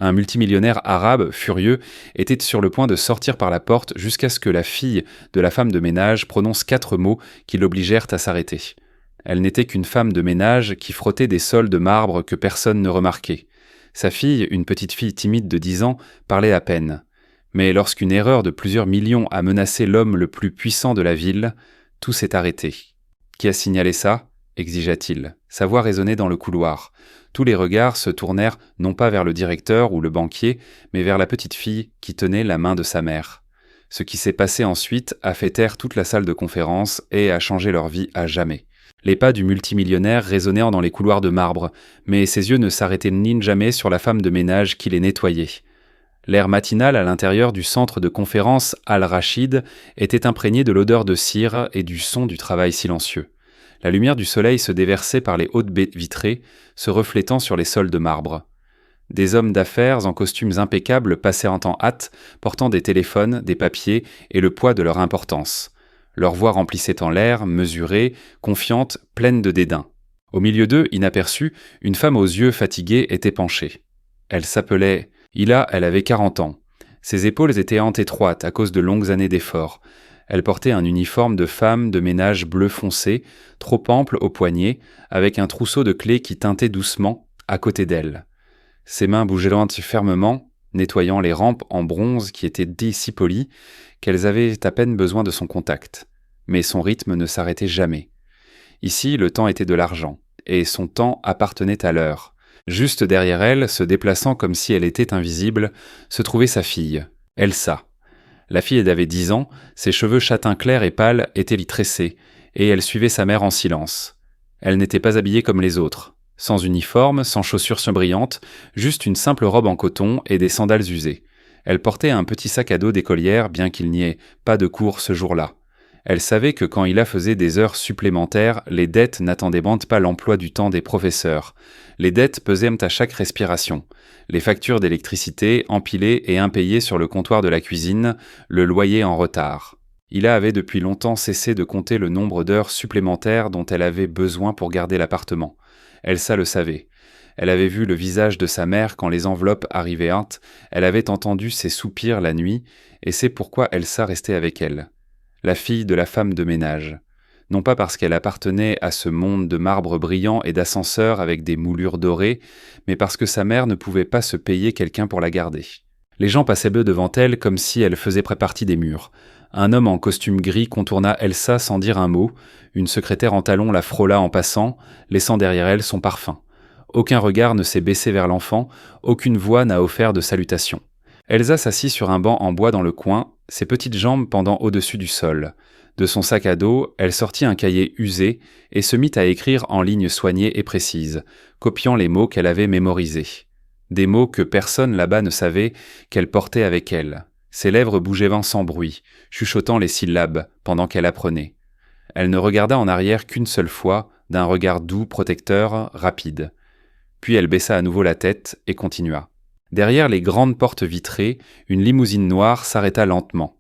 Un multimillionnaire arabe, furieux, était sur le point de sortir par la porte jusqu'à ce que la fille de la femme de ménage prononce 4 mots qui l'obligèrent à s'arrêter. Elle n'était qu'une femme de ménage qui frottait des sols de marbre que personne ne remarquait. Sa fille, une petite fille timide de 10 ans, parlait à peine. Mais lorsqu'une erreur de plusieurs millions a menacé l'homme le plus puissant de la ville, tout s'est arrêté. « Qui a signalé ça ?» exigea-t-il. Sa voix résonnait dans le couloir. Tous les regards se tournèrent non pas vers le directeur ou le banquier, mais vers la petite fille qui tenait la main de sa mère. Ce qui s'est passé ensuite a fait taire toute la salle de conférence et a changé leur vie à jamais. Les pas du multimillionnaire résonnèrent dans les couloirs de marbre, mais ses yeux ne s'arrêtaient ni jamais sur la femme de ménage qui les nettoyait. L'air matinal à l'intérieur du centre de conférence Al-Rachid était imprégné de l'odeur de cire et du son du travail silencieux. La lumière du soleil se déversait par les hautes baies vitrées, se reflétant sur les sols de marbre. Des hommes d'affaires en costumes impeccables passèrent en hâte, portant des téléphones, des papiers et le poids de leur importance. Leur voix remplissait en l'air, mesurée, confiante, pleine de dédain. Au milieu d'eux, inaperçue, une femme aux yeux fatigués était penchée. Elle s'appelait Hila, elle avait 40 ans. Ses épaules étaient étroites à cause de longues années d'efforts. Elle portait un uniforme de femme de ménage bleu foncé, trop ample aux poignets, avec un trousseau de clés qui tintait doucement à côté d'elle. Ses mains bougeaient fermement, nettoyant les rampes en bronze qui étaient si polies qu'elles avaient à peine besoin de son contact. Mais son rythme ne s'arrêtait jamais. Ici, le temps était de l'argent, et son temps appartenait à l'heure. Juste derrière elle, se déplaçant comme si elle était invisible, se trouvait sa fille, Elsa. La fille avait 10 ans, ses cheveux châtain clair et pâles étaient tressés, et elle suivait sa mère en silence. Elle n'était pas habillée comme les autres, sans uniforme, sans chaussures brillantes, juste une simple robe en coton et des sandales usées. Elle portait un petit sac à dos d'écolière, bien qu'il n'y ait pas de cours ce jour-là. Elle savait que quand Hila faisait des heures supplémentaires, les dettes n'attendaient pas l'emploi du temps des professeurs. Les dettes pesaient à chaque respiration. Les factures d'électricité empilées et impayées sur le comptoir de la cuisine, le loyer en retard. Hila avait depuis longtemps cessé de compter le nombre d'heures supplémentaires dont elle avait besoin pour garder l'appartement. Elsa le savait. Elle avait vu le visage de sa mère quand les enveloppes arrivaient hâte, elle avait entendu ses soupirs la nuit, et c'est pourquoi Elsa restait avec elle. La fille de la femme de ménage. Non pas parce qu'elle appartenait à ce monde de marbre brillant et d'ascenseurs avec des moulures dorées, mais parce que sa mère ne pouvait pas se payer quelqu'un pour la garder. Les gens passaient peu devant elle comme si elle faisait partie des murs. Un homme en costume gris contourna Elsa sans dire un mot, une secrétaire en talons la frôla en passant, laissant derrière elle son parfum. Aucun regard ne s'est baissé vers l'enfant, aucune voix n'a offert de salutation. Elsa s'assit sur un banc en bois dans le coin, ses petites jambes pendant au-dessus du sol. De son sac à dos, elle sortit un cahier usé et se mit à écrire en lignes soignées et précises, copiant les mots qu'elle avait mémorisés. Des mots que personne là-bas ne savait qu'elle portait avec elle. Ses lèvres bougeaient sans bruit, chuchotant les syllabes pendant qu'elle apprenait. Elle ne regarda en arrière qu'une seule fois, d'un regard doux, protecteur, rapide. Puis elle baissa à nouveau la tête et continua. Derrière les grandes portes vitrées, une limousine noire s'arrêta lentement.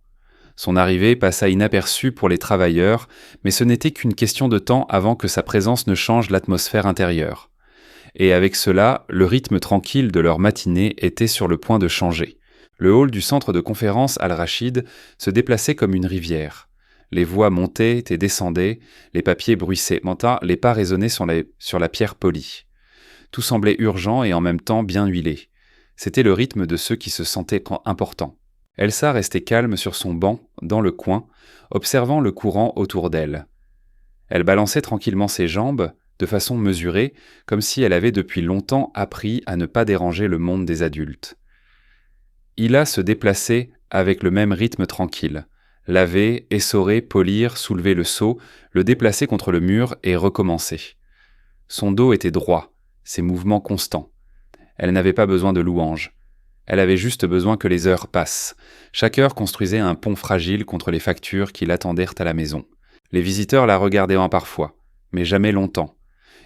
Son arrivée passa inaperçue pour les travailleurs, mais ce n'était qu'une question de temps avant que sa présence ne change l'atmosphère intérieure. Et avec cela, le rythme tranquille de leur matinée était sur le point de changer. Le hall du centre de conférence Al-Rachid se déplaçait comme une rivière. Les voix montaient et descendaient, les papiers bruissaient, les pas résonnaient sur la pierre polie. Tout semblait urgent et en même temps bien huilé. C'était le rythme de ceux qui se sentaient importants. Elsa restait calme sur son banc, dans le coin, observant le courant autour d'elle. Elle balançait tranquillement ses jambes, de façon mesurée, comme si elle avait depuis longtemps appris à ne pas déranger le monde des adultes. Hila se déplaçait avec le même rythme tranquille. Laver, essorer, polir, soulever le seau, le déplacer contre le mur et recommencer. Son dos était droit, ses mouvements constants. Elle n'avait pas besoin de louanges. Elle avait juste besoin que les heures passent. Chaque heure construisait un pont fragile contre les factures qui l'attendèrent à la maison. Les visiteurs la regardaient parfois, mais jamais longtemps.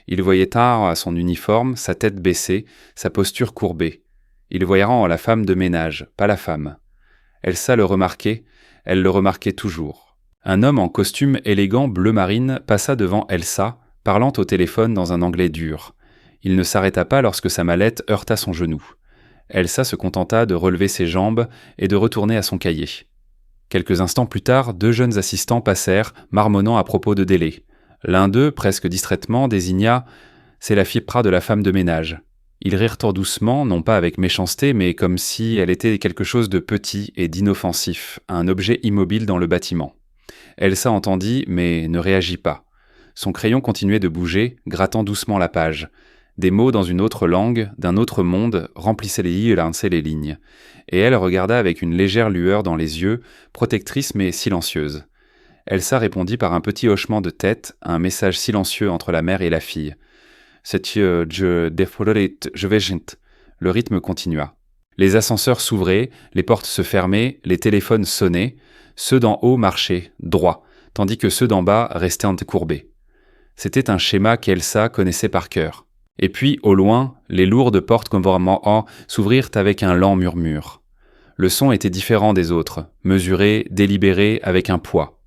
Ils voyaient tard à son uniforme, sa tête baissée, sa posture courbée. Ils voyaient en la femme de ménage, pas la femme. Elsa le remarquait, elle le remarquait toujours. Un homme en costume élégant bleu marine passa devant Elsa, parlant au téléphone dans un anglais dur. Il ne s'arrêta pas lorsque sa mallette heurta son genou. Elsa se contenta de relever ses jambes et de retourner à son cahier. Quelques instants plus tard, 2 jeunes assistants passèrent, marmonnant à propos de délai. L'un d'eux, presque distraitement, désigna « C'est la fipra de la femme de ménage ». Ils rirent doucement, non pas avec méchanceté, mais comme si elle était quelque chose de petit et d'inoffensif, un objet immobile dans le bâtiment. Elsa entendit, mais ne réagit pas. Son crayon continuait de bouger, grattant doucement la page. Des mots dans une autre langue, d'un autre monde, remplissaient les i et lançaient les lignes. Et elle regarda avec une légère lueur dans les yeux, protectrice mais silencieuse. Elsa répondit par un petit hochement de tête, un message silencieux entre la mère et la fille. Je Le rythme continua. Les ascenseurs s'ouvraient, les portes se fermaient, les téléphones sonnaient. Ceux d'en haut marchaient, droits, tandis que ceux d'en bas restaient courbés. C'était un schéma qu'Elsa connaissait par cœur. Et puis, au loin, les lourdes portes conformément s'ouvrirent avec un lent murmure. Le son était différent des autres, mesuré, délibéré, avec un poids.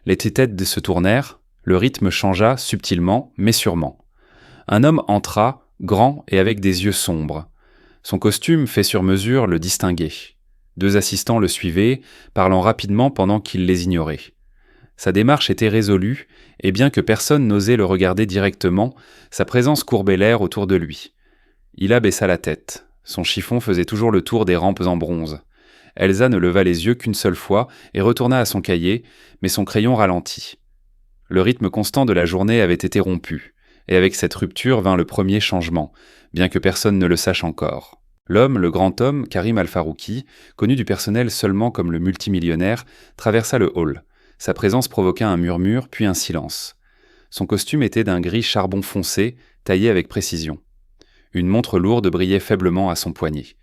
Les têtes se tournèrent, le rythme changea subtilement, mais sûrement. Un homme entra, grand et avec des yeux sombres. Son costume, fait sur mesure, le distinguait. 2 assistants le suivaient, parlant rapidement pendant qu'il les ignorait. Sa démarche était résolue, et bien que personne n'osait le regarder directement, sa présence courbait l'air autour de lui. Il abaissa la tête. Son chiffon faisait toujours le tour des rampes en bronze. Elsa ne leva les yeux qu'une seule fois et retourna à son cahier, mais son crayon ralentit. Le rythme constant de la journée avait été rompu. Et avec cette rupture vint le premier changement, bien que personne ne le sache encore. L'homme, le grand homme, Karim Al-Farouki, connu du personnel seulement comme le multimillionnaire, traversa le hall. Sa présence provoqua un murmure, puis un silence. Son costume était d'un gris charbon foncé, taillé avec précision. Une montre lourde brillait faiblement à son poignet.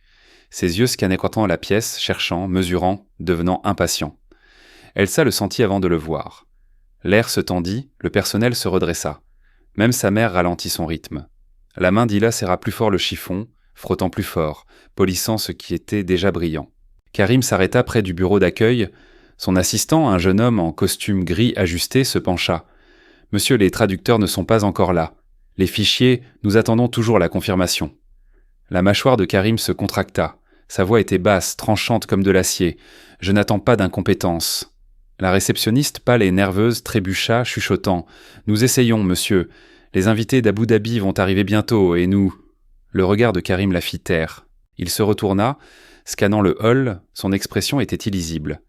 Ses yeux scannaient la pièce, cherchant, mesurant, devenant impatient. Elsa le sentit avant de le voir. L'air se tendit, le personnel se redressa. Même sa mère ralentit son rythme. La main d'Hila serra plus fort le chiffon, frottant plus fort, polissant ce qui était déjà brillant. Karim s'arrêta près du bureau d'accueil. Son assistant, un jeune homme en costume gris ajusté, se pencha. « Monsieur, les traducteurs ne sont pas encore là. Les fichiers, nous attendons toujours la confirmation. » La mâchoire de Karim se contracta. Sa voix était basse, tranchante comme de l'acier. « Je n'attends pas d'incompétence. » La réceptionniste, pâle et nerveuse, trébucha, chuchotant. « Nous essayons, monsieur. Les invités d'Abu Dhabi vont arriver bientôt, et nous... » Le regard de Karim la fit taire. Il se retourna. Scannant le hall, son expression était illisible.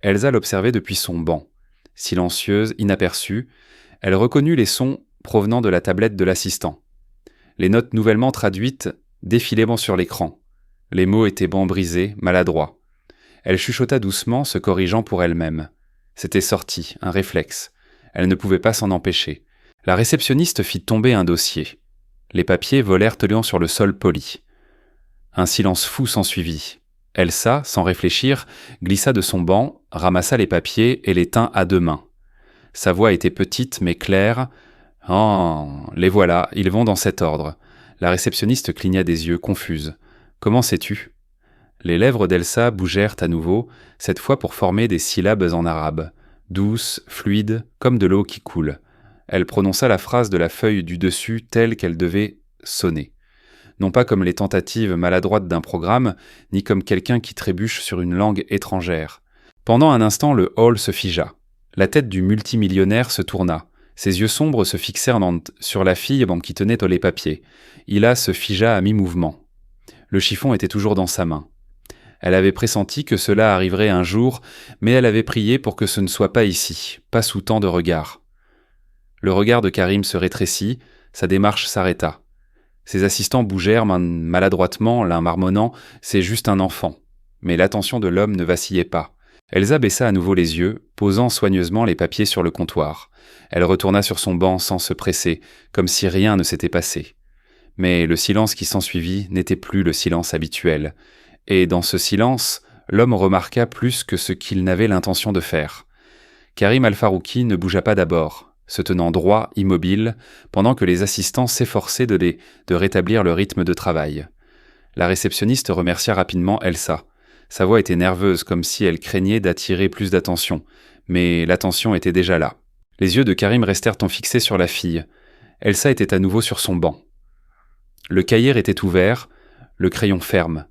Elsa l'observait depuis son banc. Silencieuse, inaperçue, elle reconnut les sons provenant de la tablette de l'assistant. Les notes nouvellement traduites défilaient sur l'écran. Les mots étaient brisés, maladroits. Elle chuchota doucement, se corrigeant pour elle-même. C'était sorti, un réflexe. Elle ne pouvait pas s'en empêcher. La réceptionniste fit tomber un dossier. Les papiers volèrent teliant sur le sol poli. Un silence fou s'ensuivit. Elsa, sans réfléchir, glissa de son banc, ramassa les papiers et les tint à 2 mains. Sa voix était petite mais claire. « Oh, les voilà, ils vont dans cet ordre. » La réceptionniste cligna des yeux, confuse. « Comment sais-tu » Les lèvres d'Elsa bougèrent à nouveau, cette fois pour former des syllabes en arabe, douces, fluides, comme de l'eau qui coule. Elle prononça la phrase de la feuille du dessus telle qu'elle devait sonner. Non pas comme les tentatives maladroites d'un programme, ni comme quelqu'un qui trébuche sur une langue étrangère. Pendant un instant, le hall se figea. La tête du multimillionnaire se tourna. Ses yeux sombres se fixèrent sur la fille qui tenait les papiers. Hila se figea à mi-mouvement. Le chiffon était toujours dans sa main. Elle avait pressenti que cela arriverait un jour, mais elle avait prié pour que ce ne soit pas ici, pas sous tant de regards. Le regard de Karim se rétrécit, sa démarche s'arrêta. Ses assistants bougèrent maladroitement, l'un marmonnant « c'est juste un enfant ». Mais l'attention de l'homme ne vacillait pas. Elsa baissa à nouveau les yeux, posant soigneusement les papiers sur le comptoir. Elle retourna sur son banc sans se presser, comme si rien ne s'était passé. Mais le silence qui s'ensuivit n'était plus le silence habituel. Et dans ce silence, l'homme remarqua plus que ce qu'il n'avait l'intention de faire. Karim Al-Farouki ne bougea pas d'abord, se tenant droit, immobile, pendant que les assistants s'efforçaient de rétablir le rythme de travail. La réceptionniste remercia rapidement Elsa. Sa voix était nerveuse, comme si elle craignait d'attirer plus d'attention, mais l'attention était déjà là. Les yeux de Karim restèrent fixés sur la fille. Elsa était à nouveau sur son banc. Le cahier était ouvert, le crayon ferme.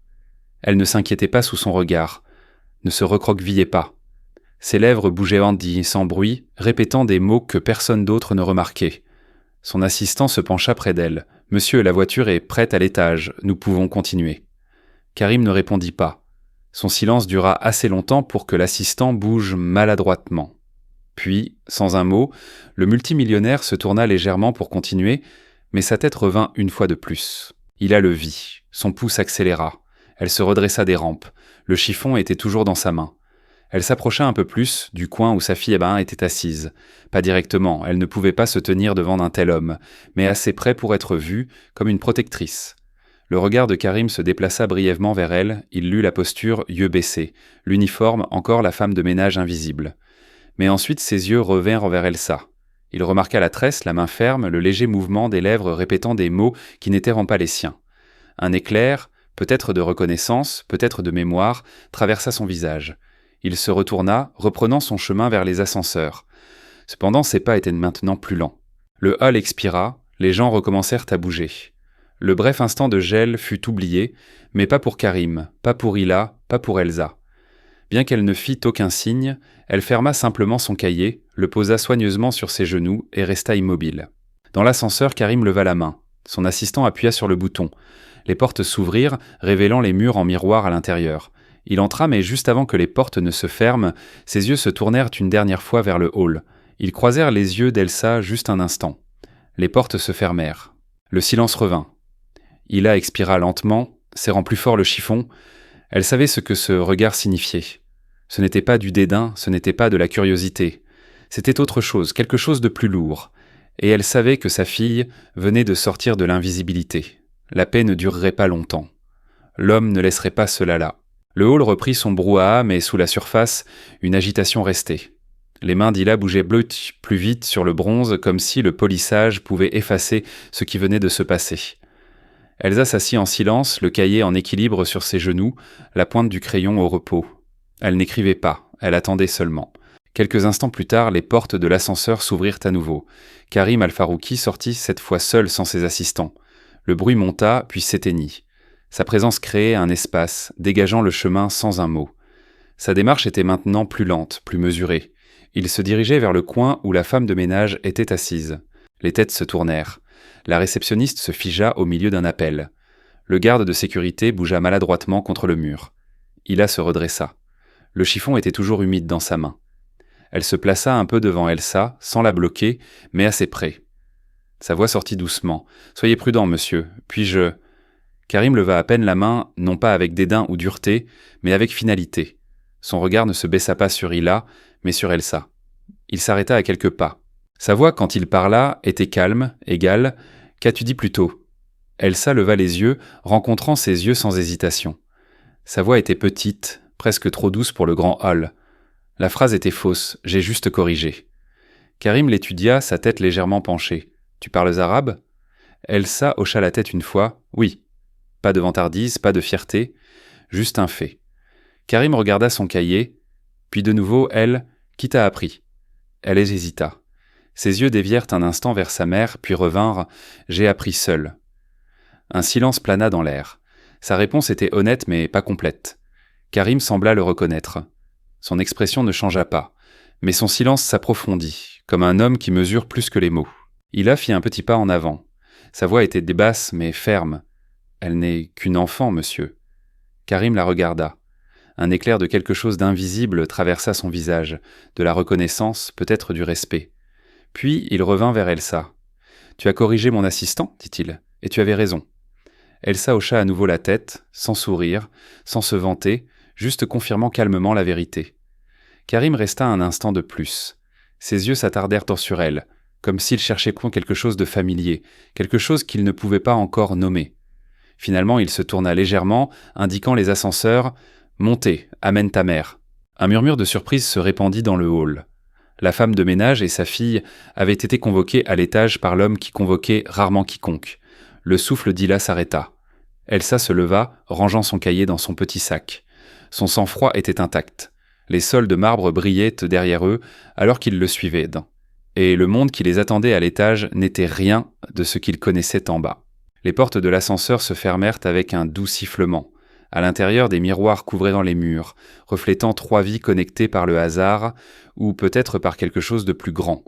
Elle ne s'inquiétait pas sous son regard, ne se recroquevillait pas. Ses lèvres bougeaient sans bruit, répétant des mots que personne d'autre ne remarquait. Son assistant se pencha près d'elle. « Monsieur, la voiture est prête à l'étage, nous pouvons continuer. » Karim ne répondit pas. Son silence dura assez longtemps pour que l'assistant bouge maladroitement. Puis, sans un mot, le multimillionnaire se tourna légèrement pour continuer, mais sa tête revint une fois de plus. Il la le vit, son pouls accéléra. Elle se redressa des rampes. Le chiffon était toujours dans sa main. Elle s'approcha un peu plus du coin où sa fille était assise. Pas directement, elle ne pouvait pas se tenir devant un tel homme, mais assez près pour être vue comme une protectrice. Le regard de Karim se déplaça brièvement vers elle, il lut la posture, yeux baissés, l'uniforme, encore la femme de ménage invisible. Mais ensuite ses yeux revinrent vers Elsa. Il remarqua la tresse, la main ferme, le léger mouvement des lèvres répétant des mots qui n'étaient pas les siens. Un éclair, peut-être de reconnaissance, peut-être de mémoire, traversa son visage. Il se retourna, reprenant son chemin vers les ascenseurs. Cependant, ses pas étaient maintenant plus lents. Le hall expira, les gens recommencèrent à bouger. Le bref instant de gel fut oublié, mais pas pour Karim, pas pour Hila, pas pour Elsa. Bien qu'elle ne fît aucun signe, elle ferma simplement son cahier, le posa soigneusement sur ses genoux et resta immobile. Dans l'ascenseur, Karim leva la main. Son assistant appuya sur le bouton. Les portes s'ouvrirent, révélant les murs en miroir à l'intérieur. Il entra, mais juste avant que les portes ne se ferment, ses yeux se tournèrent une dernière fois vers le hall. Ils croisèrent les yeux d'Elsa juste un instant. Les portes se fermèrent. Le silence revint. Hila expira lentement, serrant plus fort le chiffon. Elle savait ce que ce regard signifiait. Ce n'était pas du dédain, ce n'était pas de la curiosité. C'était autre chose, quelque chose de plus lourd. Et elle savait que sa fille venait de sortir de l'invisibilité. La paix ne durerait pas longtemps. L'homme ne laisserait pas cela là. Le hall reprit son brouhaha, mais sous la surface, une agitation restait. Les mains d'Hila bougeaient plus vite sur le bronze, comme si le polissage pouvait effacer ce qui venait de se passer. Elsa s'assit en silence, le cahier en équilibre sur ses genoux, la pointe du crayon au repos. Elle n'écrivait pas, elle attendait seulement. Quelques instants plus tard, les portes de l'ascenseur s'ouvrirent à nouveau. Karim Al-Farouki sortit cette fois seul sans ses assistants. Le bruit monta, puis s'éteignit. Sa présence créait un espace, dégageant le chemin sans un mot. Sa démarche était maintenant plus lente, plus mesurée. Il se dirigeait vers le coin où la femme de ménage était assise. Les têtes se tournèrent. La réceptionniste se figea au milieu d'un appel. Le garde de sécurité bougea maladroitement contre le mur. Hila se redressa. Le chiffon était toujours humide dans sa main. Elle se plaça un peu devant Elsa, sans la bloquer, mais assez près. Sa voix sortit doucement. « Soyez prudent, monsieur. Puis-je… » Karim leva à peine la main, non pas avec dédain ou dureté, mais avec finalité. Son regard ne se baissa pas sur Hila, mais sur Elsa. Il s'arrêta à quelques pas. Sa voix, quand il parla, était calme, égale. « Qu'as-tu dit plus tôt ?» Elsa leva les yeux, rencontrant ses yeux sans hésitation. Sa voix était petite, presque trop douce pour le grand hall. La phrase était fausse, j'ai juste corrigé. Karim l'étudia, sa tête légèrement penchée. « Tu parles arabe ?» Elsa hocha la tête une fois. « Oui. » Pas de vantardise, pas de fierté, juste un fait. Karim regarda son cahier, puis de nouveau, elle, « Qui t'a appris ?» Elle hésita. Ses yeux dévièrent un instant vers sa mère, puis revinrent, « J'ai appris seul. » Un silence plana dans l'air. Sa réponse était honnête mais pas complète. Karim sembla le reconnaître. Son expression ne changea pas, mais son silence s'approfondit, comme un homme qui mesure plus que les mots. Hila fit un petit pas en avant. Sa voix était basse mais ferme. « Elle n'est qu'une enfant, monsieur. » Karim la regarda. Un éclair de quelque chose d'invisible traversa son visage, de la reconnaissance, peut-être du respect. Puis il revint vers Elsa. « Tu as corrigé mon assistant, dit-il, et tu avais raison. » Elsa hocha à nouveau la tête, sans sourire, sans se vanter, juste confirmant calmement la vérité. Karim resta un instant de plus. Ses yeux s'attardèrent sur elle, comme s'il cherchait quelque chose de familier, quelque chose qu'il ne pouvait pas encore nommer. Finalement, il se tourna légèrement, indiquant les ascenseurs « Montez, amène ta mère ». Un murmure de surprise se répandit dans le hall. La femme de ménage et sa fille avaient été convoquées à l'étage par l'homme qui convoquait rarement quiconque. Le souffle d'Hila s'arrêta. Elsa se leva, rangeant son cahier dans son petit sac. Son sang-froid était intact. Les sols de marbre brillaient derrière eux alors qu'ils le suivaient. Et le monde qui les attendait à l'étage n'était rien de ce qu'ils connaissaient en bas. Les portes de l'ascenseur se fermèrent avec un doux sifflement. À l'intérieur, des miroirs couvraient dans les murs, reflétant 3 vies connectées par le hasard, ou peut-être par quelque chose de plus grand.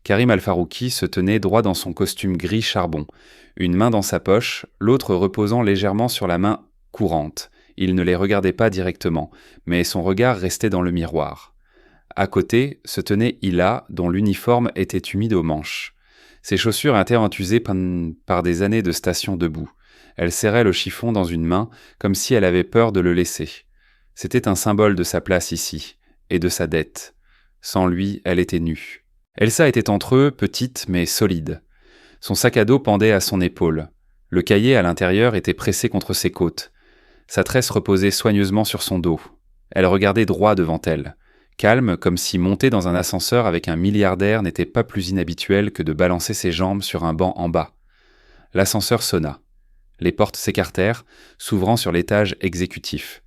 Karim Al-Farouki se tenait droit dans son costume gris charbon, une main dans sa poche, l'autre reposant légèrement sur la main courante. Il ne les regardait pas directement, mais son regard restait dans le miroir. À côté se tenait Hila, dont l'uniforme était humide aux manches. Ses chaussures étaient entusées par des années de station debout. Elle serrait le chiffon dans une main, comme si elle avait peur de le laisser. C'était un symbole de sa place ici, et de sa dette. Sans lui, elle était nue. Elsa était entre eux, petite mais solide. Son sac à dos pendait à son épaule. Le cahier à l'intérieur était pressé contre ses côtes. Sa tresse reposait soigneusement sur son dos. Elle regardait droit devant elle. Calme, comme si monter dans un ascenseur avec un milliardaire n'était pas plus inhabituel que de balancer ses jambes sur un banc en bas. L'ascenseur sonna. Les portes s'écartèrent, s'ouvrant sur l'étage exécutif.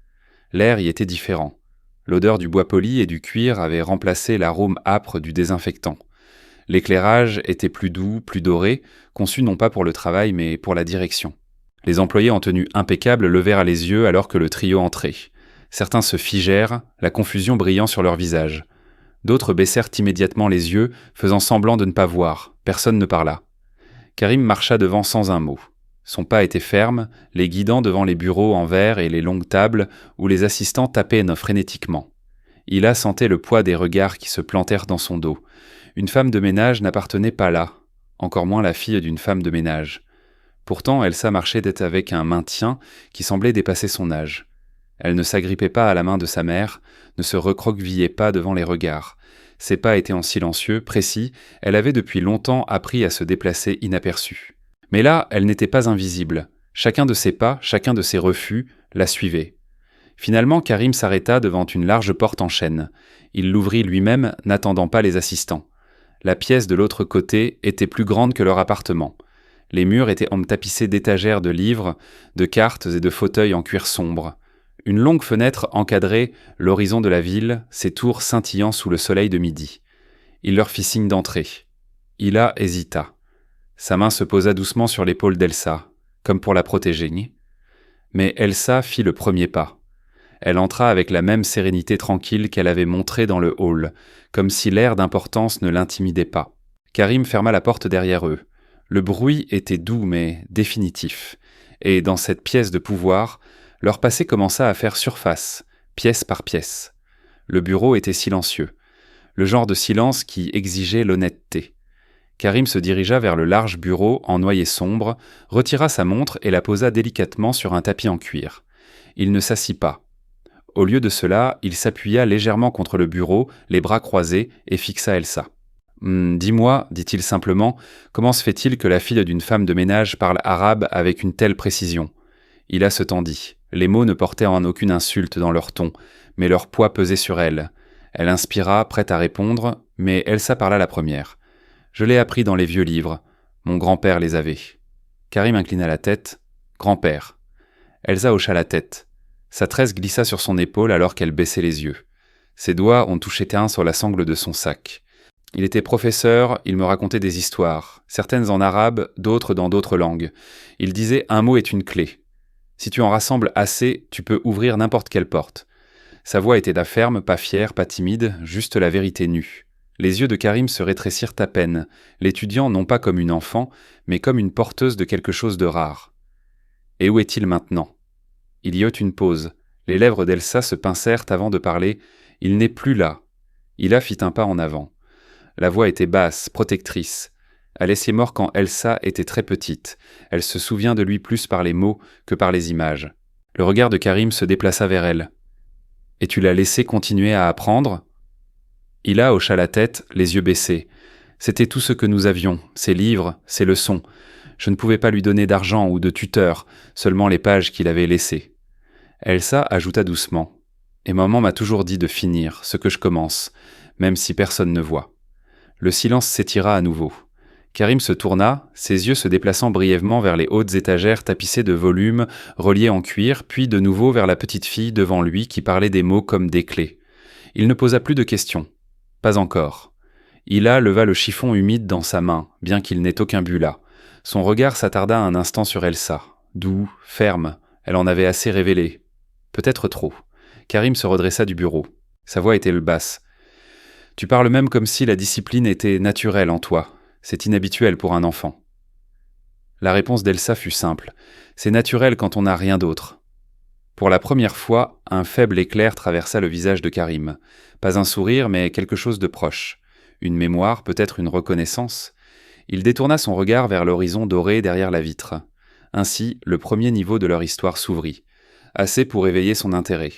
L'air y était différent. L'odeur du bois poli et du cuir avait remplacé l'arôme âpre du désinfectant. L'éclairage était plus doux, plus doré, conçu non pas pour le travail mais pour la direction. Les employés en tenue impeccable levèrent les yeux alors que le trio entrait. Certains se figèrent, la confusion brillant sur leur visage. D'autres baissèrent immédiatement les yeux, faisant semblant de ne pas voir. Personne ne parla. Karim marcha devant sans un mot. Son pas était ferme, les guidant devant les bureaux en verre et les longues tables où les assistants tapaient frénétiquement. Hila sentait le poids des regards qui se plantèrent dans son dos. Une femme de ménage n'appartenait pas là, encore moins la fille d'une femme de ménage. Pourtant, Elsa marchait avec un maintien qui semblait dépasser son âge. Elle ne s'agrippait pas à la main de sa mère, ne se recroquevillait pas devant les regards. Ses pas étaient en silencieux, précis, elle avait depuis longtemps appris à se déplacer inaperçue. Mais là, elle n'était pas invisible. Chacun de ses pas, chacun de ses refus, la suivait. Finalement, Karim s'arrêta devant une large porte en chêne. Il l'ouvrit lui-même, n'attendant pas les assistants. La pièce de l'autre côté était plus grande que leur appartement. Les murs étaient tapissés d'étagères de livres, de cartes et de fauteuils en cuir sombre. Une longue fenêtre encadrait l'horizon de la ville, ses tours scintillant sous le soleil de midi. Il leur fit signe d'entrer. Hila hésita. Sa main se posa doucement sur l'épaule d'Elsa, comme pour la protéger. Mais Elsa fit le premier pas. Elle entra avec la même sérénité tranquille qu'elle avait montrée dans le hall, comme si l'air d'importance ne l'intimidait pas. Karim ferma la porte derrière eux. Le bruit était doux mais définitif, et dans cette pièce de pouvoir, leur passé commença à faire surface, pièce par pièce. Le bureau était silencieux, le genre de silence qui exigeait l'honnêteté. Karim se dirigea vers le large bureau en noyer sombre, retira sa montre et la posa délicatement sur un tapis en cuir. Il ne s'assit pas. Au lieu de cela, il s'appuya légèrement contre le bureau, les bras croisés, et fixa Elsa. « Dis-moi, dit-il simplement, comment se fait-il que la fille d'une femme de ménage parle arabe avec une telle précision ?» Hila se tendit. Les mots ne portaient en aucune insulte dans leur ton, mais leur poids pesait sur elle. Elle inspira, prête à répondre, mais Elsa parla la première. « Je l'ai appris dans les vieux livres. Mon grand-père les avait. » Karim inclina la tête. « Grand-père. » Elsa hocha la tête. Sa tresse glissa sur son épaule alors qu'elle baissait les yeux. Ses doigts ont touché terrain sur la sangle de son sac. Il était professeur, il me racontait des histoires, certaines en arabe, d'autres dans d'autres langues. Il disait « un mot est une clé. Si tu en rassembles assez, tu peux ouvrir n'importe quelle porte. » Sa voix était ferme, pas fière, pas timide, juste la vérité nue. Les yeux de Karim se rétrécirent à peine, l'étudiant non pas comme une enfant, mais comme une porteuse de quelque chose de rare. « Et où est-il maintenant ?» Il y eut une pause. Les lèvres d'Elsa se pincèrent avant de parler. « Il n'est plus là. » Hila fit un pas en avant. La voix était basse, protectrice. À l'Essimor quand Elsa était très petite. Elle se souvient de lui plus par les mots que par les images. Le regard de Karim se déplaça vers elle. « Et tu l'as laissé continuer à apprendre ?» Hila hocha la tête, les yeux baissés. C'était tout ce que nous avions, ses livres, ses leçons. Je ne pouvais pas lui donner d'argent ou de tuteur, seulement les pages qu'il avait laissées. Elsa ajouta doucement. « Et maman m'a toujours dit de finir ce que je commence, même si personne ne voit. » Le silence s'étira à nouveau. Karim se tourna, ses yeux se déplaçant brièvement vers les hautes étagères tapissées de volumes reliés en cuir, puis de nouveau vers la petite fille devant lui qui parlait des mots comme des clés. Il ne posa plus de questions. Pas encore. Hila leva le chiffon humide dans sa main, bien qu'il n'ait aucun but là. Son regard s'attarda un instant sur Elsa, doux, ferme, Elle en avait assez révélé. Peut-être trop. Karim se redressa du bureau. Sa voix était basse. « Tu parles même comme si la discipline était naturelle en toi. C'est inhabituel pour un enfant. » La réponse d'Elsa fut simple. C'est naturel quand on n'a rien d'autre. Pour la première fois, un faible éclair traversa le visage de Karim. Pas un sourire, mais quelque chose de proche. Une mémoire, peut-être une reconnaissance. Il détourna son regard vers l'horizon doré derrière la vitre. Ainsi, le premier niveau de leur histoire s'ouvrit. Assez pour éveiller son intérêt.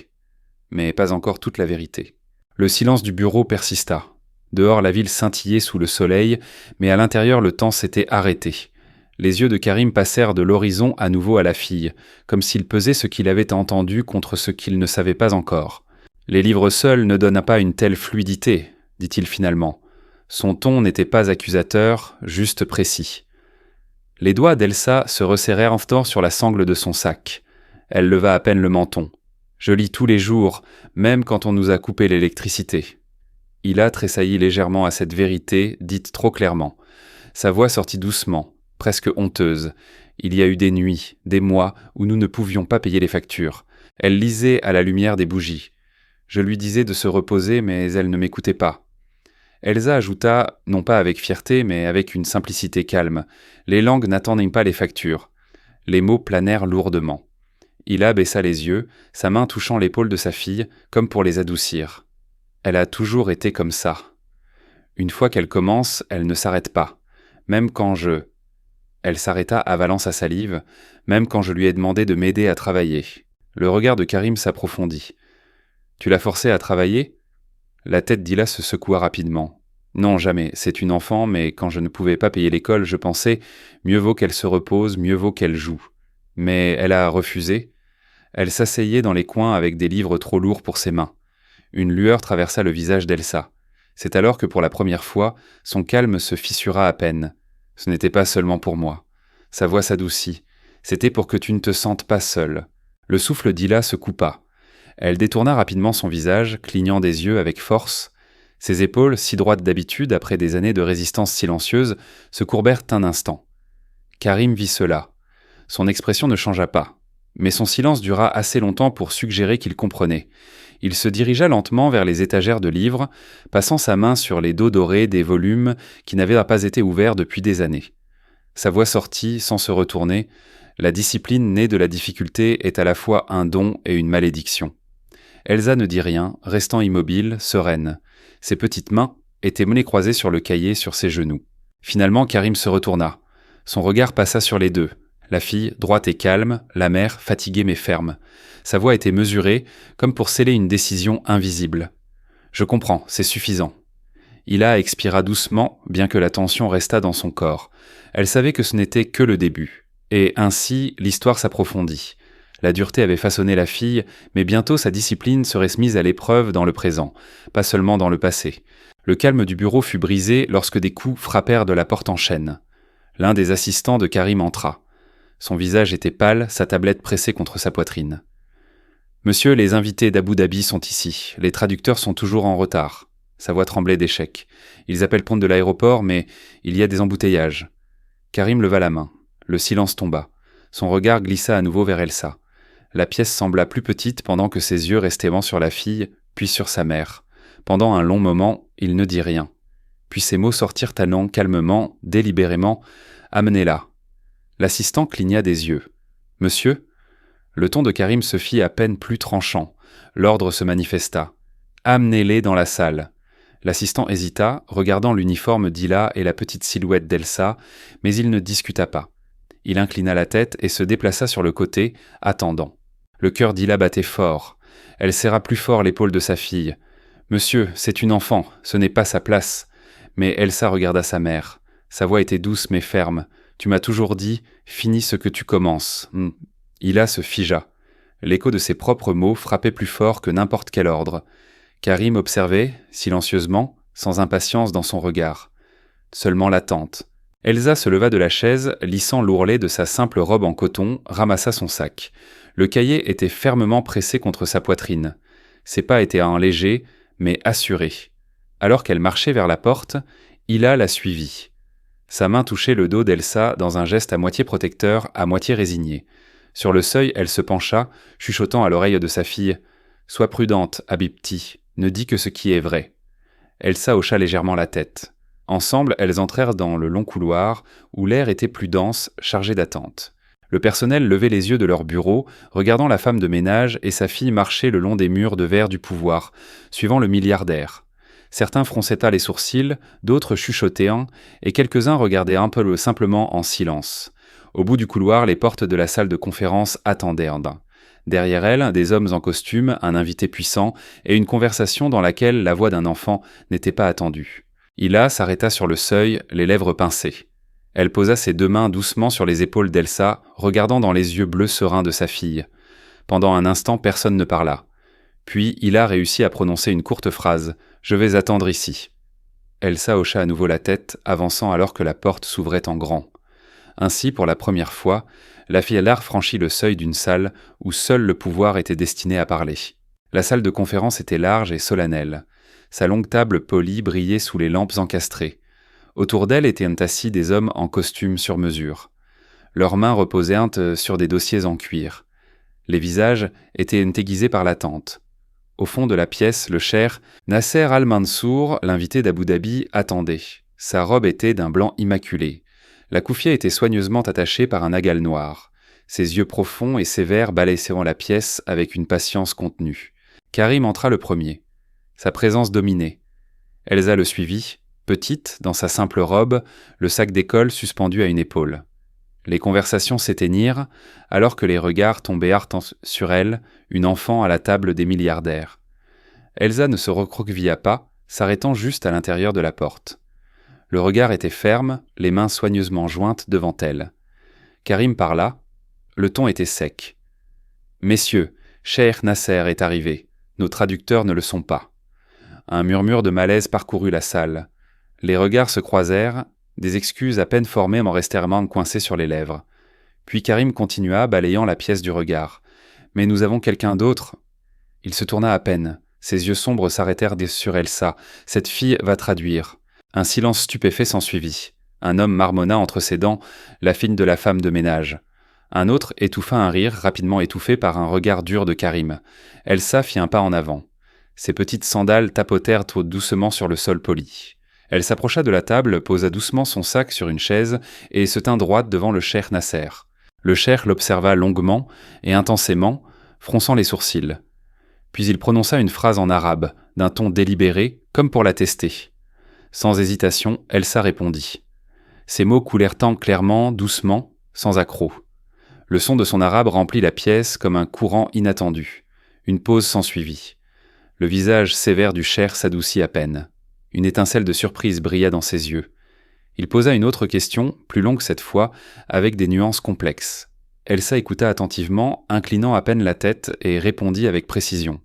Mais pas encore toute la vérité. Le silence du bureau persista. Dehors, la ville scintillait sous le soleil, mais à l'intérieur, le temps s'était arrêté. Les yeux de Karim passèrent de l'horizon à nouveau à la fille, comme s'il pesait ce qu'il avait entendu contre ce qu'il ne savait pas encore. « Les livres seuls ne donnent pas une telle fluidité, » dit-il finalement. Son ton n'était pas accusateur, juste précis. Les doigts d'Elsa se resserrèrent enfin sur la sangle de son sac. Elle leva à peine le menton. « Je lis tous les jours, même quand on nous a coupé l'électricité. » Hila tressaillit légèrement à cette vérité, dite trop clairement. Sa voix sortit doucement, presque honteuse. Il y a eu des nuits, des mois, où nous ne pouvions pas payer les factures. Elle lisait à la lumière des bougies. Je lui disais de se reposer, mais elle ne m'écoutait pas. Elsa ajouta, non pas avec fierté, mais avec une simplicité calme. Les langues n'attendaient pas les factures. Les mots planèrent lourdement. Hila baissa les yeux, sa main touchant l'épaule de sa fille, comme pour les adoucir. Elle a toujours été comme ça. Une fois qu'elle commence, elle ne s'arrête pas. Même quand je... Elle s'arrêta, avalant sa salive, même quand je lui ai demandé de m'aider à travailler. Le regard de Karim s'approfondit. « Tu l'as forcée à travailler ?» La tête d'Hila se secoua rapidement. « Non, jamais. C'est une enfant, mais quand je ne pouvais pas payer l'école, je pensais « mieux vaut qu'elle se repose, mieux vaut qu'elle joue. » Mais elle a refusé. Elle s'asseyait dans les coins avec des livres trop lourds pour ses mains. Une lueur traversa le visage d'Elsa. C'est alors que pour la première fois, son calme se fissura à peine. Ce n'était pas seulement pour moi. Sa voix s'adoucit. C'était pour que tu ne te sentes pas seule. Le souffle d'Hila se coupa. Elle détourna rapidement son visage, clignant des yeux avec force. Ses épaules, si droites d'habitude après des années de résistance silencieuse, se courbèrent un instant. Karim vit cela. Son expression ne changea pas. Mais son silence dura assez longtemps pour suggérer qu'il comprenait. Il se dirigea lentement vers les étagères de livres, passant sa main sur les dos dorés des volumes qui n'avaient pas été ouverts depuis des années. Sa voix sortit, sans se retourner. La discipline née de la difficulté est à la fois un don et une malédiction. Elsa ne dit rien, restant immobile, sereine. Ses petites mains étaient monnaie-croisées sur le cahier sur ses genoux. Finalement, Karim se retourna. Son regard passa sur les deux. La fille, droite et calme, la mère, fatiguée mais ferme. Sa voix était mesurée, comme pour sceller une décision invisible. « Je comprends, c'est suffisant. » Hila expira doucement, bien que la tension restât dans son corps. Elle savait que ce n'était que le début. Et ainsi, l'histoire s'approfondit. La dureté avait façonné la fille, mais bientôt sa discipline serait mise à l'épreuve dans le présent, pas seulement dans le passé. Le calme du bureau fut brisé lorsque des coups frappèrent de la porte en chaîne. L'un des assistants de Karim entra. Son visage était pâle, sa tablette pressée contre sa poitrine. « Monsieur, les invités d'Abu Dhabi sont ici. Les traducteurs sont toujours en retard. » Sa voix tremblait d'échec. « Ils appellent Pont de l'aéroport, mais il y a des embouteillages. » Karim leva la main. Le silence tomba. Son regard glissa à nouveau vers Elsa. La pièce sembla plus petite pendant que ses yeux restaient sur la fille, puis sur sa mère. Pendant un long moment, il ne dit rien. Puis ces mots sortirent à Nan calmement, délibérément. « Amenez-la. » L'assistant cligna des yeux. « Monsieur ?» Le ton de Karim se fit à peine plus tranchant. L'ordre se manifesta. « Amenez-les dans la salle. » L'assistant hésita, regardant l'uniforme d'Hila et la petite silhouette d'Elsa, mais il ne discuta pas. Il inclina la tête et se déplaça sur le côté, attendant. Le cœur d'Hila battait fort. Elle serra plus fort l'épaule de sa fille. « Monsieur, c'est une enfant, ce n'est pas sa place. » Mais Elsa regarda sa mère. Sa voix était douce mais ferme. « Tu m'as toujours dit, finis ce que tu commences. » Hila se figea. L'écho de ses propres mots frappait plus fort que n'importe quel ordre. Karim observait, silencieusement, sans impatience dans son regard. Seulement l'attente. Elsa se leva de la chaise, lissant l'ourlet de sa simple robe en coton, ramassa son sac. Le cahier était fermement pressé contre sa poitrine. Ses pas étaient légers, mais assurés. Alors qu'elle marchait vers la porte, Hila la suivit. Sa main touchait le dos d'Elsa dans un geste à moitié protecteur, à moitié résigné. Sur le seuil, elle se pencha, chuchotant à l'oreille de sa fille « Sois prudente, Habibti, ne dis que ce qui est vrai. » Elsa hocha légèrement la tête. Ensemble, elles entrèrent dans le long couloir, où l'air était plus dense, chargé d'attente. Le personnel levait les yeux de leur bureau, regardant la femme de ménage et sa fille marcher le long des murs de verre du pouvoir, suivant le milliardaire. Certains fronçaient les sourcils, d'autres chuchotaient, et quelques-uns regardaient un peu simplement en silence. Au bout du couloir, les portes de la salle de conférence attendaient. Derrière elles, des hommes en costume, un invité puissant, et une conversation dans laquelle la voix d'un enfant n'était pas attendue. Hila s'arrêta sur le seuil, les lèvres pincées. Elle posa ses 2 mains doucement sur les épaules d'Elsa, regardant dans les yeux bleus sereins de sa fille. Pendant un instant, personne ne parla. Puis Hila réussit à prononcer une courte phrase « Je vais attendre ici ». Elsa hocha à nouveau la tête, avançant alors que la porte s'ouvrait en grand. Ainsi, pour la première fois, la fillard franchit le seuil d'une salle où seul le pouvoir était destiné à parler. La salle de conférence était large et solennelle. Sa longue table polie brillait sous les lampes encastrées. Autour d'elle étaient assis des hommes en costume sur mesure. Leurs mains reposaient sur des dossiers en cuir. Les visages étaient aiguisés par l'attente. Au fond de la pièce, le cheikh Nasser Al-Mansour, l'invité d'Abu Dhabi, attendait. Sa robe était d'un blanc immaculé. La koufia était soigneusement attachée par un agal noir. Ses yeux profonds et sévères balayaient la pièce avec une patience contenue. Karim entra le premier. Sa présence dominait. Elsa le suivit, petite, dans sa simple robe, le sac d'école suspendu à une épaule. Les conversations s'éteignirent, alors que les regards tombèrent sur elle, une enfant à la table des milliardaires. Elsa ne se recroquevilla pas, s'arrêtant juste à l'intérieur de la porte. Le regard était ferme, les mains soigneusement jointes devant elle. Karim parla. Le ton était sec. « Messieurs, Cheikh Nasser est arrivé. Nos traducteurs ne le sont pas. » Un murmure de malaise parcourut la salle. Les regards se croisèrent, des excuses à peine formées m'en restèrent coincées sur les lèvres. Puis Karim continua, balayant la pièce du regard. « Mais nous avons quelqu'un d'autre. » Il se tourna à peine. Ses yeux sombres s'arrêtèrent sur Elsa. « Cette fille va traduire. » Un silence stupéfait s'ensuivit. Un homme marmonna entre ses dents, la fille de la femme de ménage. Un autre étouffa un rire, rapidement étouffé par un regard dur de Karim. Elsa fit un pas en avant. Ses petites sandales tapotèrent trop doucement sur le sol poli. Elle s'approcha de la table, posa doucement son sac sur une chaise et se tint droite devant le cheikh Nasser. Le cheikh l'observa longuement et intensément, fronçant les sourcils. Puis il prononça une phrase en arabe, d'un ton délibéré, comme pour la tester. Sans hésitation, Elsa répondit. Ces mots coulèrent clairement, doucement, sans accroc. Le son de son arabe remplit la pièce comme un courant inattendu. Une pause s'ensuivit. Le visage sévère du cheikh s'adoucit à peine. Une étincelle de surprise brilla dans ses yeux. Il posa une autre question, plus longue cette fois, avec des nuances complexes. Elsa écouta attentivement, inclinant à peine la tête, et répondit avec précision.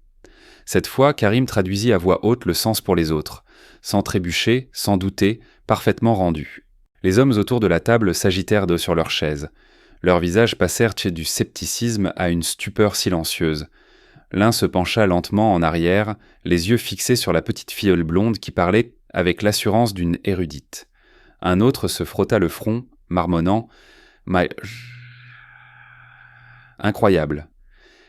Cette fois, Karim traduisit à voix haute le sens pour les autres, sans trébucher, sans douter, parfaitement rendu. Les hommes autour de la table s'agitèrent sur leurs chaises. Leurs visages passèrent du scepticisme à une stupeur silencieuse. L'un se pencha lentement en arrière, les yeux fixés sur la petite filleule blonde qui parlait avec l'assurance d'une érudite. Un autre se frotta le front, marmonnant « Incroyable !»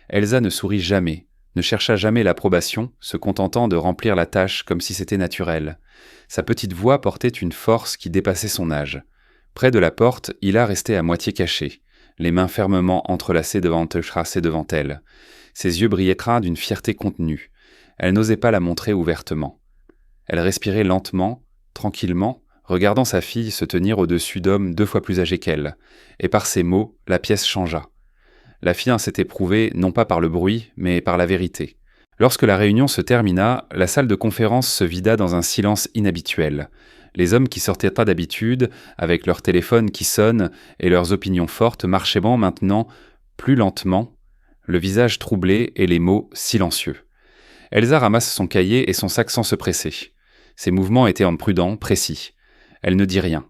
Elsa ne sourit jamais, ne chercha jamais l'approbation, se contentant de remplir la tâche comme si c'était naturel. Sa petite voix portait une force qui dépassait son âge. Près de la porte, Hila restait à moitié caché, les mains fermement entrelacées devant elle. Ses yeux brillaient d'une fierté contenue. Elle n'osait pas la montrer ouvertement. Elle respirait lentement, tranquillement, regardant sa fille se tenir au-dessus d'hommes 2 fois plus âgés qu'elle. Et par ces mots, la pièce changea. La fille s'était prouvée non pas par le bruit, mais par la vérité. Lorsque la réunion se termina, la salle de conférence se vida dans un silence inhabituel. Les hommes qui sortaient pas d'habitude, avec leurs téléphones qui sonnent et leurs opinions fortes, marchaient maintenant plus lentement, le visage troublé et les mots silencieux. Elsa ramasse son cahier et son sac sans se presser. Ses mouvements étaient prudents, précis. Elle ne dit rien.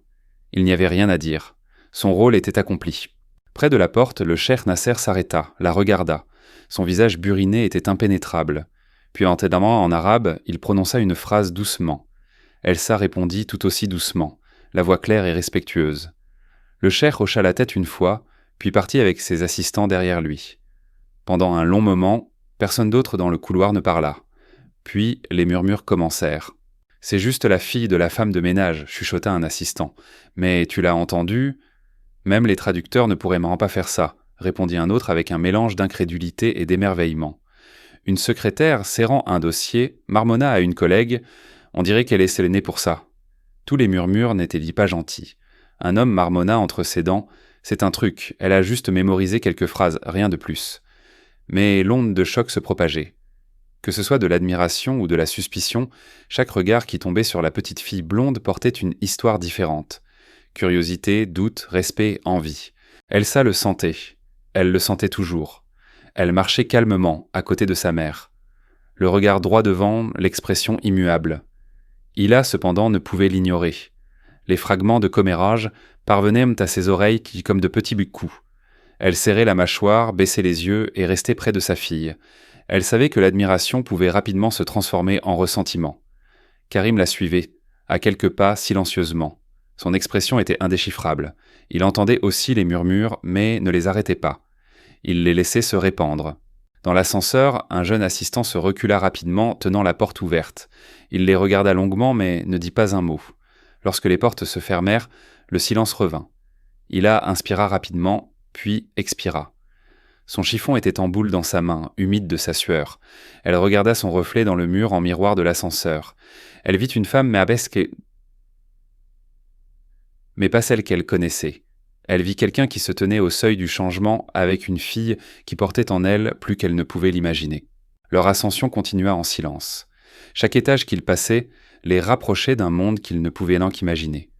Il n'y avait rien à dire. Son rôle était accompli. Près de la porte, le cheikh Nasser s'arrêta, la regarda. Son visage buriné était impénétrable. Puis en arabe, il prononça une phrase doucement. Elsa répondit tout aussi doucement, la voix claire et respectueuse. Le cheikh hocha la tête une fois, puis partit avec ses assistants derrière lui. Pendant un long moment, personne d'autre dans le couloir ne parla. Puis les murmures commencèrent. « C'est juste la fille de la femme de ménage », chuchota un assistant. « Mais tu l'as entendu ? Même les traducteurs ne pourraient vraiment pas faire ça », répondit un autre avec un mélange d'incrédulité et d'émerveillement. Une secrétaire, serrant un dossier, marmonna à une collègue « On dirait qu'elle est née pour ça ». Tous les murmures n'étaient dit pas gentils. Un homme marmonna entre ses dents « C'est un truc, elle a juste mémorisé quelques phrases, rien de plus ». Mais l'onde de choc se propageait. Que ce soit de l'admiration ou de la suspicion, chaque regard qui tombait sur la petite fille blonde portait une histoire différente. Curiosité, doute, respect, envie. Elsa le sentait. Elle le sentait toujours. Elle marchait calmement, à côté de sa mère. Le regard droit devant, l'expression immuable. Ila, cependant, ne pouvait l'ignorer. Les fragments de commérage parvenaient à ses oreilles qui comme de petits coups. Elle serrait la mâchoire, baissait les yeux et restait près de sa fille. Elle savait que l'admiration pouvait rapidement se transformer en ressentiment. Karim la suivait, à quelques pas, silencieusement. Son expression était indéchiffrable. Il entendait aussi les murmures, mais ne les arrêtait pas. Il les laissait se répandre. Dans l'ascenseur, un jeune assistant se recula rapidement, tenant la porte ouverte. Il les regarda longuement, mais ne dit pas un mot. Lorsque les portes se fermèrent, le silence revint. Ila inspira rapidement, puis expira. Son chiffon était en boule dans sa main, humide de sa sueur. Elle regarda son reflet dans le mur en miroir de l'ascenseur. Elle vit une femme mais pas celle qu'elle connaissait. Elle vit quelqu'un qui se tenait au seuil du changement avec une fille qui portait en elle plus qu'elle ne pouvait l'imaginer. Leur ascension continua en silence. Chaque étage qu'ils passaient les rapprochait d'un monde qu'ils ne pouvaient qu'imaginer.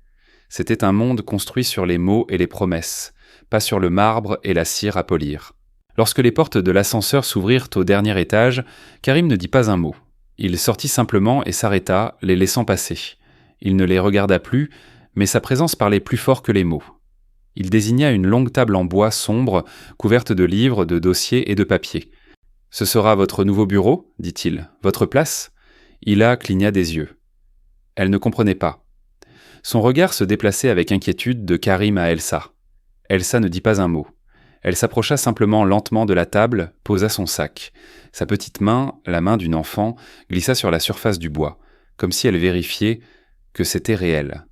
C'était un monde construit sur les mots et les promesses, pas sur le marbre et la cire à polir. Lorsque les portes de l'ascenseur s'ouvrirent au dernier étage, Karim ne dit pas un mot. Il sortit simplement et s'arrêta, les laissant passer. Il ne les regarda plus, mais sa présence parlait plus fort que les mots. Il désigna une longue table en bois sombre, couverte de livres, de dossiers et de papiers. « Ce sera votre nouveau bureau » dit-il. « Votre place ?» Ila cligna des yeux. Elle ne comprenait pas. Son regard se déplaçait avec inquiétude de Karim à Elsa. Elsa ne dit pas un mot. Elle s'approcha simplement lentement de la table, posa son sac. Sa petite main, la main d'une enfant, glissa sur la surface du bois, comme si elle vérifiait que c'était réel.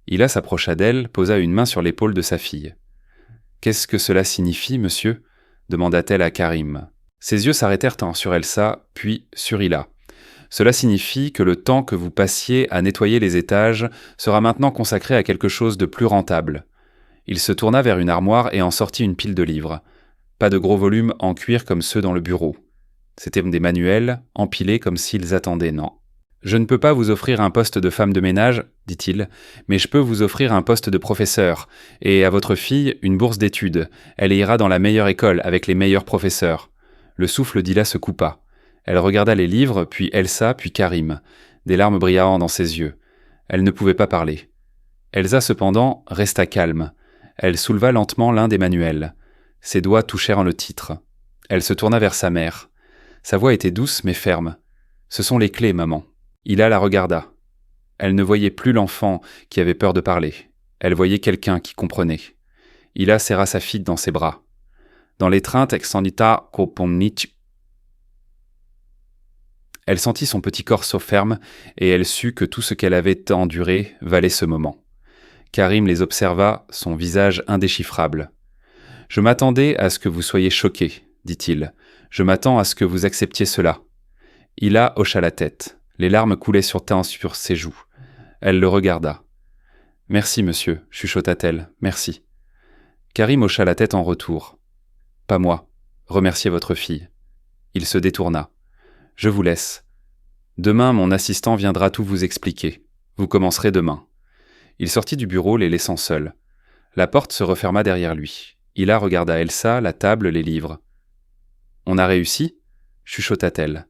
Ila s'approcha d'elle, posa une main sur l'épaule de sa fille. « Qu'est-ce que cela signifie, monsieur ?» demanda-t-elle à Karim. Ses yeux s'arrêtèrent sur Elsa, puis sur Ila. « Cela signifie que le temps que vous passiez à nettoyer les étages sera maintenant consacré à quelque chose de plus rentable. » Il se tourna vers une armoire et en sortit une pile de livres. Pas de gros volumes en cuir comme ceux dans le bureau. C'étaient des manuels, empilés comme s'ils attendaient, non. « Je ne peux pas vous offrir un poste de femme de ménage, dit-il, mais je peux vous offrir un poste de professeur, et à votre fille, une bourse d'études. Elle ira dans la meilleure école, avec les meilleurs professeurs. » Le souffle d'Ila se coupa. Elle regarda les livres, puis Elsa, puis Karim. Des larmes brillaient dans ses yeux. Elle ne pouvait pas parler. Elsa, cependant, resta calme. Elle souleva lentement l'un des manuels. Ses doigts touchèrent le titre. Elle se tourna vers sa mère. Sa voix était douce mais ferme. « Ce sont les clés, maman. » Ila la regarda. Elle ne voyait plus l'enfant qui avait peur de parler. Elle voyait quelqu'un qui comprenait. Ila serra sa fille dans ses bras. Dans l'étreinte extendita koponnich. Elle sentit son petit corps ferme et elle sut que tout ce qu'elle avait enduré valait ce moment. Karim les observa, son visage indéchiffrable. « Je m'attendais à ce que vous soyez choqués, dit-il. Je m'attends à ce que vous acceptiez cela. » Ila hocha la tête. Les larmes coulaient sur ses joues. Elle le regarda. « Merci, monsieur, chuchota-t-elle. Merci. » Karim hocha la tête en retour. « Pas moi. Remerciez votre fille. » Il se détourna. « Je vous laisse. Demain, mon assistant viendra tout vous expliquer. Vous commencerez demain. » Il sortit du bureau, les laissant seuls. La porte se referma derrière lui. Ila regarda Elsa, la table, les livres. « On a réussi ?» chuchota-t-elle.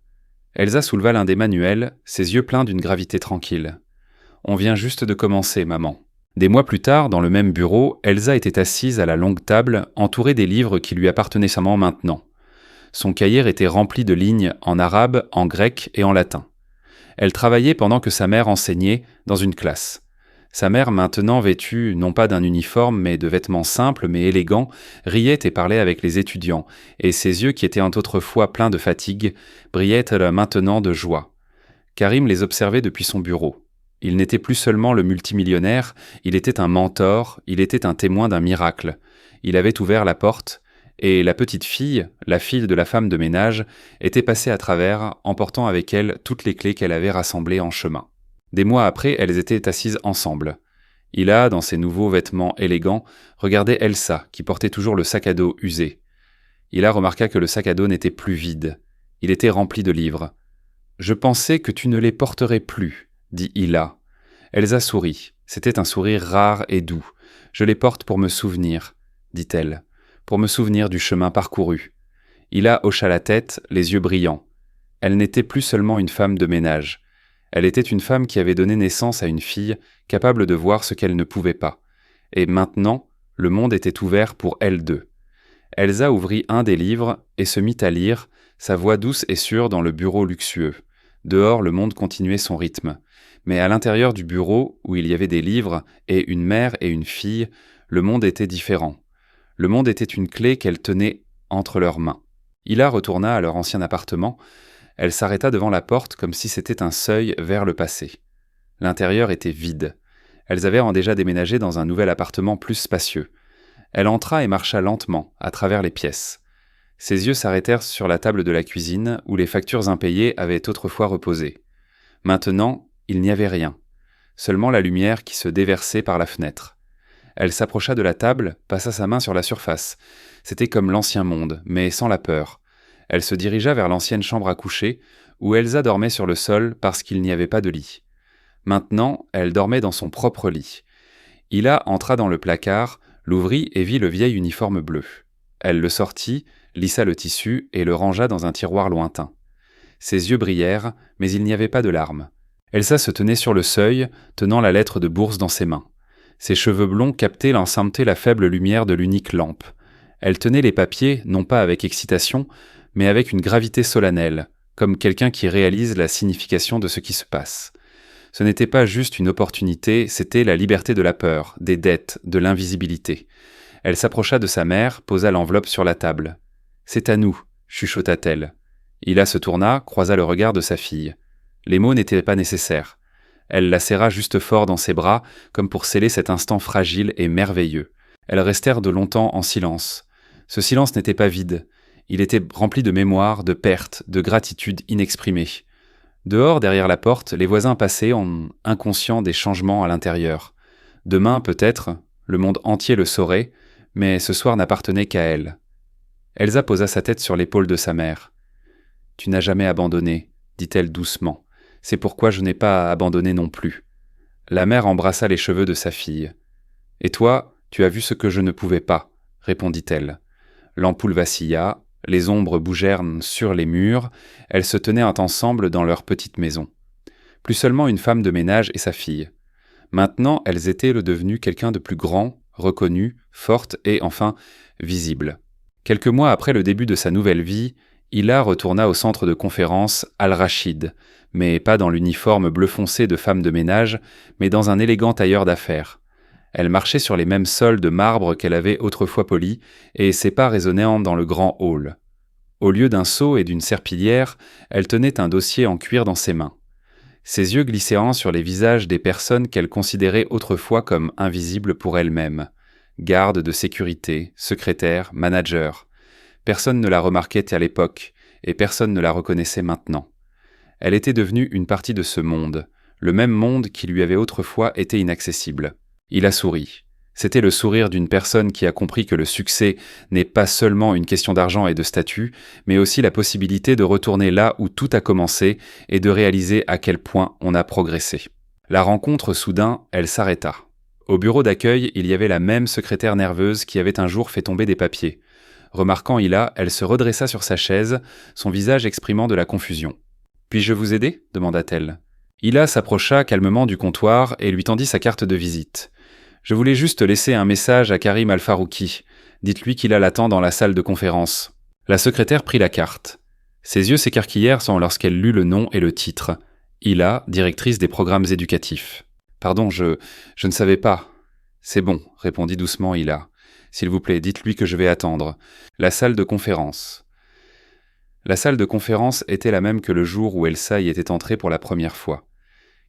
Elsa souleva l'un des manuels, ses yeux pleins d'une gravité tranquille. « On vient juste de commencer, maman. » Des mois plus tard, dans le même bureau, Elsa était assise à la longue table, entourée des livres qui lui appartenaient seulement maintenant. Son cahier était rempli de lignes en arabe, en grec et en latin. Elle travaillait pendant que sa mère enseignait dans une classe. Sa mère, maintenant vêtue non pas d'un uniforme mais de vêtements simples mais élégants, riait et parlait avec les étudiants, et ses yeux qui étaient autrefois pleins de fatigue, brillaient maintenant de joie. Karim les observait depuis son bureau. Il n'était plus seulement le multimillionnaire, il était un mentor, il était un témoin d'un miracle. Il avait ouvert la porte, et la petite fille, la fille de la femme de ménage, était passée à travers, emportant avec elle toutes les clés qu'elle avait rassemblées en chemin. Des mois après, elles étaient assises ensemble. Ila, dans ses nouveaux vêtements élégants, regardait Elsa, qui portait toujours le sac à dos usé. Ila remarqua que le sac à dos n'était plus vide. Il était rempli de livres. « Je pensais que tu ne les porterais plus, » dit Ila. Elsa sourit. C'était un sourire rare et doux. « Je les porte pour me souvenir, » dit-elle, « pour me souvenir du chemin parcouru. » Ila hocha la tête, les yeux brillants. Elle n'était plus seulement une femme de ménage. Elle était une femme qui avait donné naissance à une fille capable de voir ce qu'elle ne pouvait pas. Et maintenant, le monde était ouvert pour elles deux. Elsa ouvrit un des livres et se mit à lire, sa voix douce et sûre dans le bureau luxueux. Dehors, le monde continuait son rythme. Mais à l'intérieur du bureau, où il y avait des livres et une mère et une fille, le monde était différent. Le monde était une clé qu'elle tenait entre leurs mains. Ila retourna à leur ancien appartement. Elle s'arrêta devant la porte comme si c'était un seuil vers le passé. L'intérieur était vide. Elles avaient déjà déménagé dans un nouvel appartement plus spacieux. Elle entra et marcha lentement à travers les pièces. Ses yeux s'arrêtèrent sur la table de la cuisine où les factures impayées avaient autrefois reposé. Maintenant, il n'y avait rien. Seulement la lumière qui se déversait par la fenêtre. Elle s'approcha de la table, passa sa main sur la surface. C'était comme l'ancien monde, mais sans la peur. Elle se dirigea vers l'ancienne chambre à coucher, où Elsa dormait sur le sol parce qu'il n'y avait pas de lit. Maintenant, elle dormait dans son propre lit. Ila entra dans le placard, l'ouvrit et vit le vieil uniforme bleu. Elle le sortit, lissa le tissu et le rangea dans un tiroir lointain. Ses yeux brillèrent, mais il n'y avait pas de larmes. Elsa se tenait sur le seuil, tenant la lettre de bourse dans ses mains. Ses cheveux blonds captaient la faible lumière de l'unique lampe. Elle tenait les papiers, non pas avec excitation, mais avec une gravité solennelle, comme quelqu'un qui réalise la signification de ce qui se passe. Ce n'était pas juste une opportunité, c'était la liberté de la peur, des dettes, de l'invisibilité. Elle s'approcha de sa mère, posa l'enveloppe sur la table. « C'est à nous », chuchota-t-elle. Ila se tourna, croisa le regard de sa fille. Les mots n'étaient pas nécessaires. Elle la serra juste fort dans ses bras, comme pour sceller cet instant fragile et merveilleux. Elles restèrent de longtemps en silence. Ce silence n'était pas vide. Il était rempli de mémoire, de pertes, de gratitude inexprimée. Dehors, derrière la porte, les voisins passaient en inconscients des changements à l'intérieur. Demain, peut-être, le monde entier le saurait, mais ce soir n'appartenait qu'à elle. Elsa posa sa tête sur l'épaule de sa mère. « Tu n'as jamais abandonné, » dit-elle doucement. « C'est pourquoi je n'ai pas abandonné non plus. » La mère embrassa les cheveux de sa fille. « Et toi, tu as vu ce que je ne pouvais pas, » répondit-elle. L'ampoule vacilla, les ombres bougèrent sur les murs, elles se tenaient ensemble dans leur petite maison. Plus seulement une femme de ménage et sa fille. Maintenant, elles étaient devenues quelqu'un de plus grand, reconnu, forte et, enfin, visible. Quelques mois après le début de sa nouvelle vie, Ila retourna au centre de conférence Al-Rachid, mais pas dans l'uniforme bleu foncé de femme de ménage, mais dans un élégant tailleur d'affaires. Elle marchait sur les mêmes sols de marbre qu'elle avait autrefois polis, et ses pas résonnaient dans le grand hall. Au lieu d'un seau et d'une serpillière, elle tenait un dossier en cuir dans ses mains. Ses yeux glissaient sur les visages des personnes qu'elle considérait autrefois comme invisibles pour elle-même. Gardes de sécurité, secrétaires, managers. Personne ne la remarquait à l'époque, et personne ne la reconnaissait maintenant. Elle était devenue une partie de ce monde, le même monde qui lui avait autrefois été inaccessible. Il a souri. C'était le sourire d'une personne qui a compris que le succès n'est pas seulement une question d'argent et de statut, mais aussi la possibilité de retourner là où tout a commencé et de réaliser à quel point on a progressé. La rencontre, soudain, elle s'arrêta. Au bureau d'accueil, il y avait la même secrétaire nerveuse qui avait un jour fait tomber des papiers. Remarquant Ila, elle se redressa sur sa chaise, son visage exprimant de la confusion. « Puis-je vous aider ?» demanda-t-elle. Ila s'approcha calmement du comptoir et lui tendit sa carte de visite. « Je voulais juste laisser un message à Karim Al-Farouki. Dites-lui qu'Ila l'attend dans la salle de conférence. » La secrétaire prit la carte. Ses yeux s'écarquillèrent lorsqu'elle lut le nom et le titre. Ila, directrice des programmes éducatifs. Pardon, je ne savais pas. C'est bon, répondit doucement Hila. S'il vous plaît, dites-lui que je vais attendre. La salle de conférence. La salle de conférence était la même que le jour où Elsa y était entrée pour la première fois.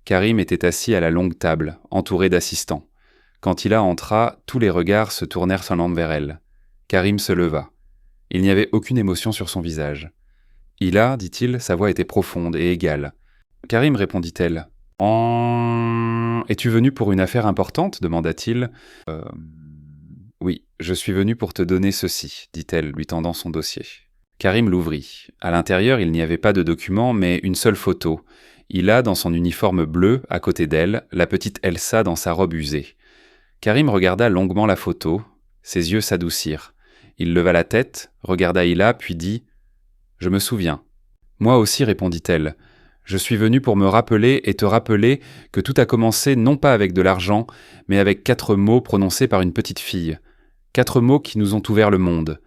Karim était assis à la longue table, entouré d'assistants. Quand Hila entra, tous les regards se tournèrent seulement vers elle. Karim se leva. Il n'y avait aucune émotion sur son visage. « Hila, dit-il, sa voix était profonde et égale. « Karim, répondit-elle. « Es-tu venu pour une affaire importante ?» demanda-t-il. « Oui, je suis venu pour te donner ceci, dit-elle, lui tendant son dossier. » Karim l'ouvrit. À l'intérieur, il n'y avait pas de document, mais une seule photo. Hila dans son uniforme bleu, à côté d'elle, la petite Elsa dans sa robe usée. Karim regarda longuement la photo. Ses yeux s'adoucirent. Il leva la tête, regarda Hila, puis dit « Je me souviens. »« Moi aussi, répondit-elle. Je suis venue pour me rappeler et te rappeler que tout a commencé non pas avec de l'argent, mais avec 4 mots prononcés par une petite fille. 4 mots qui nous ont ouvert le monde.